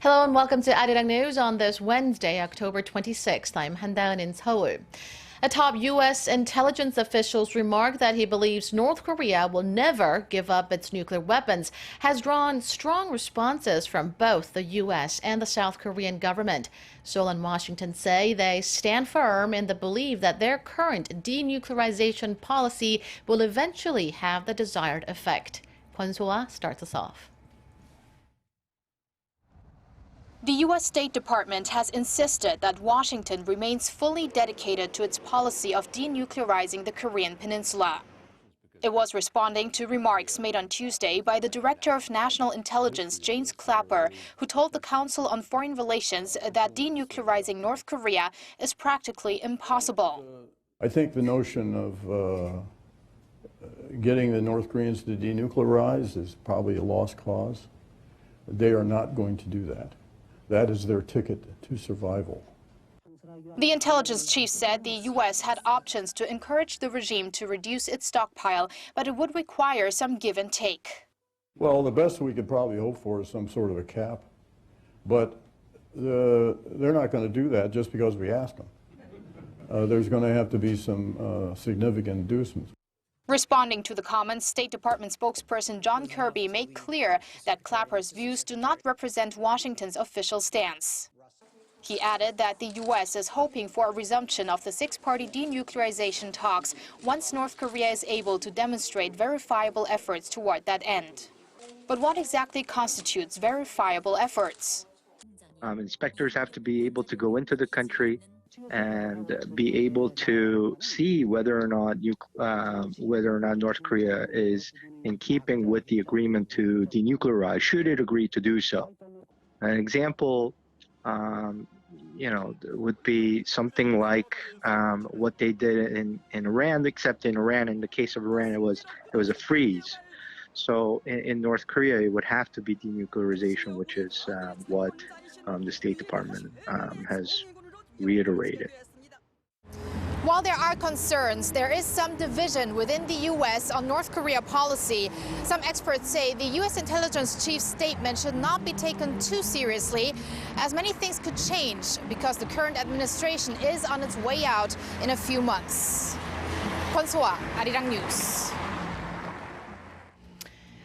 Hello and welcome to Arirang News on this Wednesday, October 26th. I'm Handaeun in Seoul. A top U.S. intelligence official's remark that he believes North Korea will never give up its nuclear weapons has drawn strong responses from both the U.S. and the South Korean government. Seoul and Washington say they stand firm in the belief that their current denuclearization policy will eventually have the desired effect. Kwon So-ah starts us off. The U.S. State Department has insisted that Washington remains fully dedicated to its policy of denuclearizing the Korean peninsula. It was responding to remarks made on Tuesday by the Director of National Intelligence, James Clapper, who told the Council on Foreign Relations that denuclearizing North Korea is practically impossible. I think the notion of getting the North Koreans to denuclearize is probably a lost cause. They are not going to do that. That is their ticket to survival. The intelligence chief said the U.S. had options to encourage the regime to reduce its stockpile, but it would require some give and take. Well, the best we could probably hope for is some sort of a cap, but they're not going to do that just because we ask them. There's going to have to be some significant inducements. Responding to the comments, State Department spokesperson John Kirby made clear that Clapper's views do not represent Washington's official stance. He added that the U.S. is hoping for a resumption of the six-party denuclearization talks once North Korea is able to demonstrate verifiable efforts toward that end. But what exactly constitutes verifiable efforts? Inspectors have to be able to go into the country and be able to see whether or not North Korea is in keeping with the agreement to denuclearize, should it agree to do so. An example, would be something like what they did in Iran, except in Iran, in the case of Iran, it was a freeze. So in North Korea, it would have to be denuclearization, which is what the State Department has reiterated. While there are concerns, there is some division within the U.S. on North Korea policy. Some experts say the U.S. intelligence chief's statement should not be taken too seriously, as many things could change because the current administration is on its way out in a few months. Kwon So-ah, Arirang News.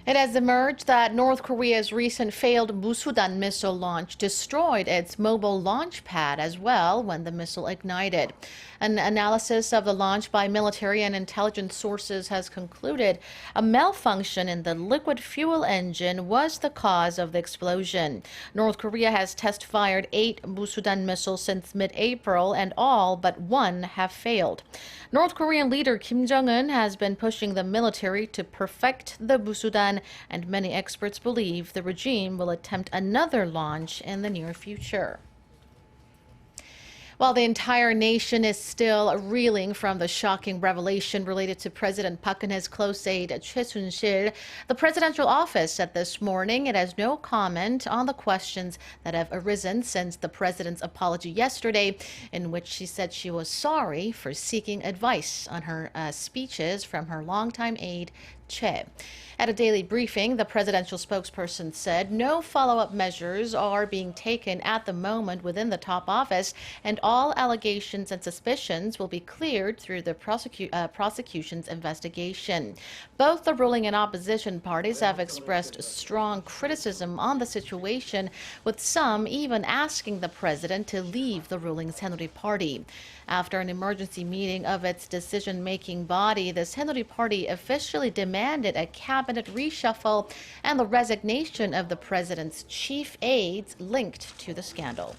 It has emerged that North Korea's recent failed Musudan missile launch destroyed its mobile launch pad as well when the missile ignited. An analysis of the launch by military and intelligence sources has concluded a malfunction in the liquid fuel engine was the cause of the explosion. North Korea has test-fired 8 Musudan missiles since mid-April, and all but one have failed. North Korean leader Kim Jong-un has been pushing the military to perfect the Musudan, and many experts believe the regime will attempt another launch in the near future. While the entire nation is still reeling from the shocking revelation related to President Park Geun-hye's close aide Choi Soon-sil, the presidential office said this morning it has no comment on the questions that have arisen since the president's apology yesterday, in which she said she was sorry for seeking advice on her speeches from her longtime aide, Choi. At a daily briefing, the presidential spokesperson said no follow-up measures are being taken at the moment within the top office, and all allegations and suspicions will be cleared through the prosecution's investigation. Both the ruling and opposition parties have expressed strong criticism on the situation, with some even asking the president to leave the ruling Saenuri Party. After an emergency meeting of its decision-making body, the Saenuri Party officially demanded a cabinet reshuffle and the resignation of the president's chief aides linked to the scandal.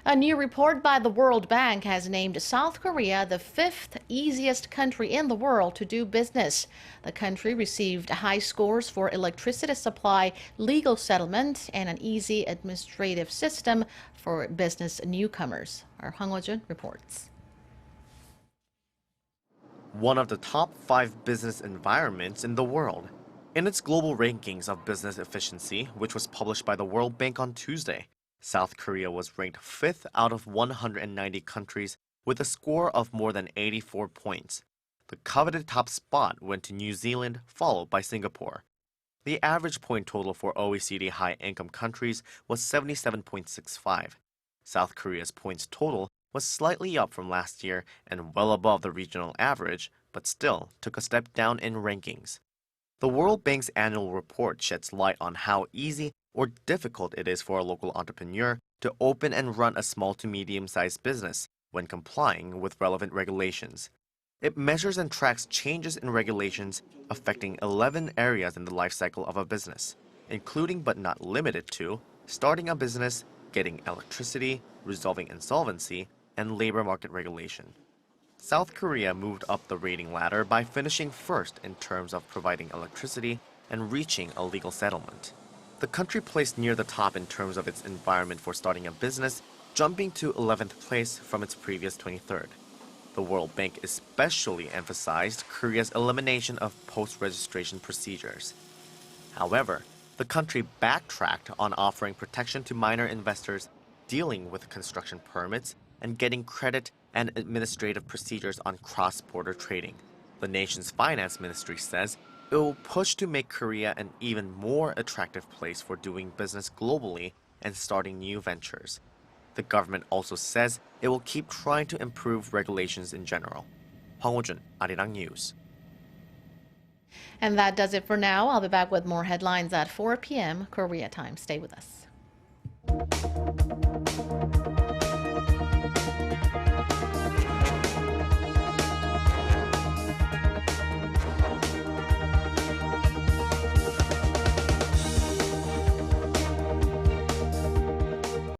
A new report by the World Bank has named South Korea the 5th easiest country in the world to do business. The country received high scores for electricity supply, legal settlement, and an easy administrative system for business newcomers. Our Hwang Ho-jun reports. One of the top 5 business environments in the world. In its global rankings of business efficiency, which was published by the World Bank on Tuesday, South Korea was ranked 5th out of 190 countries with a score of more than 84 points. The coveted top spot went to New Zealand, followed by Singapore. The average point total for OECD high-income countries was 77.65. South Korea's points total was slightly up from last year and well above the regional average, but still took a step down in rankings. The World Bank's annual report sheds light on how easy or difficult it is for a local entrepreneur to open and run a small to medium-sized business when complying with relevant regulations. It measures and tracks changes in regulations affecting 11 areas in the life cycle of a business, including but not limited to starting a business, getting electricity, resolving insolvency, and labor market regulation. South Korea moved up the rating ladder by finishing first in terms of providing electricity and reaching a legal settlement. The country placed near the top in terms of its environment for starting a business, jumping to 11th place from its previous 23rd. The World Bank especially emphasized Korea's elimination of post-registration procedures. However, the country backtracked on offering protection to minor investors dealing with construction permits and getting credit and administrative procedures on cross-border trading. The nation's finance ministry says it will push to make Korea an even more attractive place for doing business globally and starting new ventures. The government also says it will keep trying to improve regulations in general. Hwang Ho-jun, Arirang News. And that does it for now. I'll be back with more headlines at 4 p.m. Korea time. Stay with us.